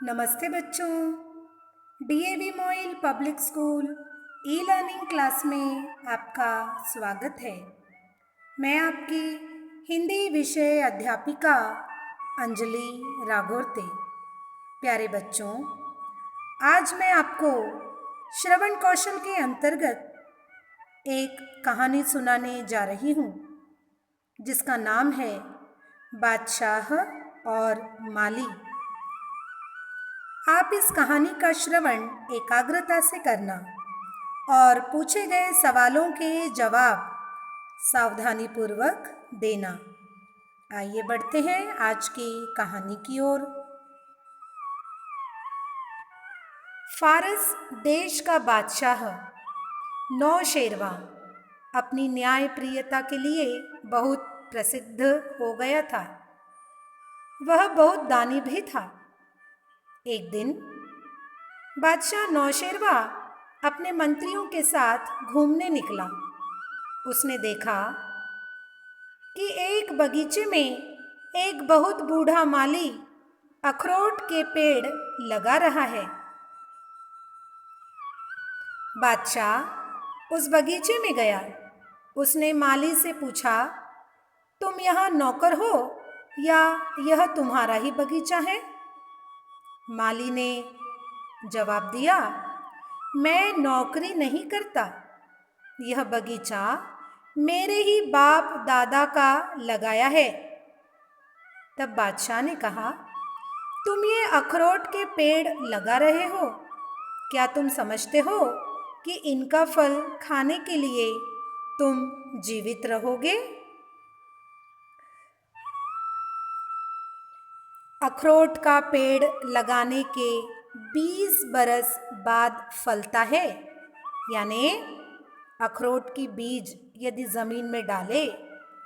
नमस्ते बच्चों। DAV Moil public school e learning class में आपका स्वागत है। मैं आपकी हिंदी विषय अध्यापिका अंजलि राघोरते। प्यारे बच्चों, आज मैं आपको श्रवण कौशल के अंतर्गत एक कहानी सुनाने जा रही हूँ जिसका नाम है बादशाह और माली। आप इस कहानी का श्रवण एकाग्रता से करना और पूछे गए सवालों के जवाब सावधानीपूर्वक देना। आइए बढ़ते हैं आज की कहानी की ओर। फारस देश का बादशाह नौशेरवा अपनी न्यायप्रियता के लिए बहुत प्रसिद्ध हो गया था। वह बहुत दानी भी था। एक दिन बादशाह नौशेरवा अपने मंत्रियों के साथ घूमने निकला। उसने देखा कि एक बगीचे में एक बहुत बूढ़ा माली अखरोट के पेड़ लगा रहा है। बादशाह उस बगीचे में गया। उसने माली से पूछा, तुम यहाँ नौकर हो या यह तुम्हारा ही बगीचा है? माली ने जवाब दिया, मैं नौकरी नहीं करता, यह बगीचा मेरे ही बाप दादा का लगाया है। तब बादशाह ने कहा, तुम ये अखरोट के पेड़ लगा रहे हो, क्या तुम समझते हो कि इनका फल खाने के लिए तुम जीवित रहोगे? अखरोट का पेड़ लगाने के 20 बरस बाद फलता है। यानी अखरोट की बीज यदि ज़मीन में डाले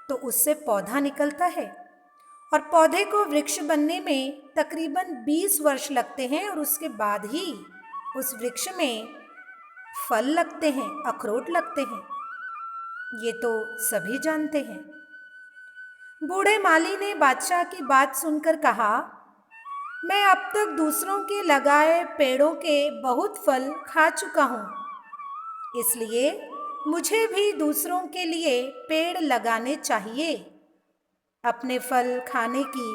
तो उससे पौधा निकलता है और पौधे को वृक्ष बनने में तकरीबन 20 वर्ष लगते हैं और उसके बाद ही उस वृक्ष में फल लगते हैं, अखरोट लगते हैं। ये तो सभी जानते हैं। बूढ़े माली ने बादशाह की बात सुनकर कहा, मैं अब तक दूसरों के लगाए पेड़ों के बहुत फल खा चुका हूँ, इसलिए मुझे भी दूसरों के लिए पेड़ लगाने चाहिए। अपने फल खाने की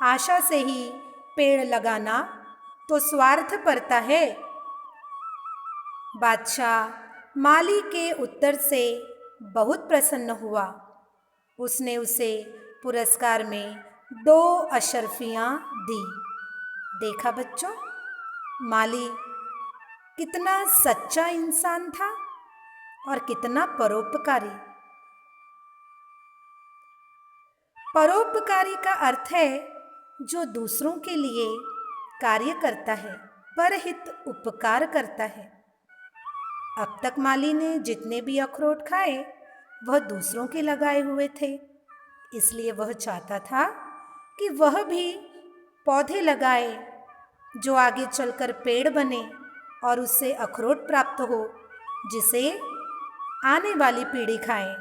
आशा से ही पेड़ लगाना तो स्वार्थपरता है। बादशाह माली के उत्तर से बहुत प्रसन्न हुआ। उसने उसे पुरस्कार में 2 अशर्फियाँ दी। देखा बच्चों, माली कितना सच्चा इंसान था और कितना परोपकारी। परोपकारी का अर्थ है जो दूसरों के लिए कार्य करता है, परहित उपकार करता है। अब तक माली ने जितने भी अखरोट खाए वह दूसरों के लगाए हुए थे, इसलिए वह चाहता था कि वह भी पौधे लगाए जो आगे चलकर पेड़ बने और उससे अखरोट प्राप्त हो जिसे आने वाली पीढ़ी खाए।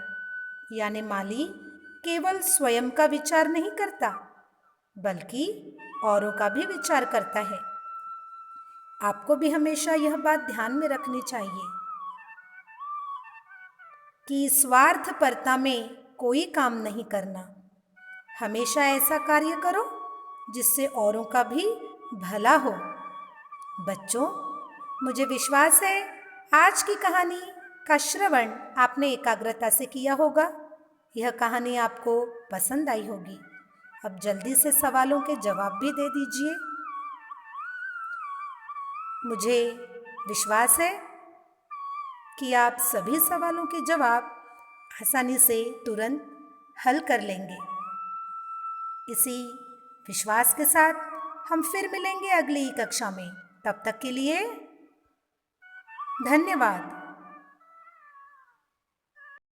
यानी माली केवल स्वयं का विचार नहीं करता बल्कि औरों का भी विचार करता है। आपको भी हमेशा यह बात ध्यान में रखनी चाहिए कि स्वार्थपरता में कोई काम नहीं करना। हमेशा ऐसा कार्य करो जिससे औरों का भी भला हो। बच्चों, मुझे विश्वास है आज की कहानी का श्रवण आपने एकाग्रता से किया होगा। यह कहानी आपको पसंद आई होगी। अब जल्दी से सवालों के जवाब भी दे दीजिए। मुझे विश्वास है कि आप सभी सवालों के जवाब आसानी से तुरंत हल कर लेंगे। इसी विश्वास के साथ हम फिर मिलेंगे अगली कक्षा में। तब तक के लिए धन्यवाद।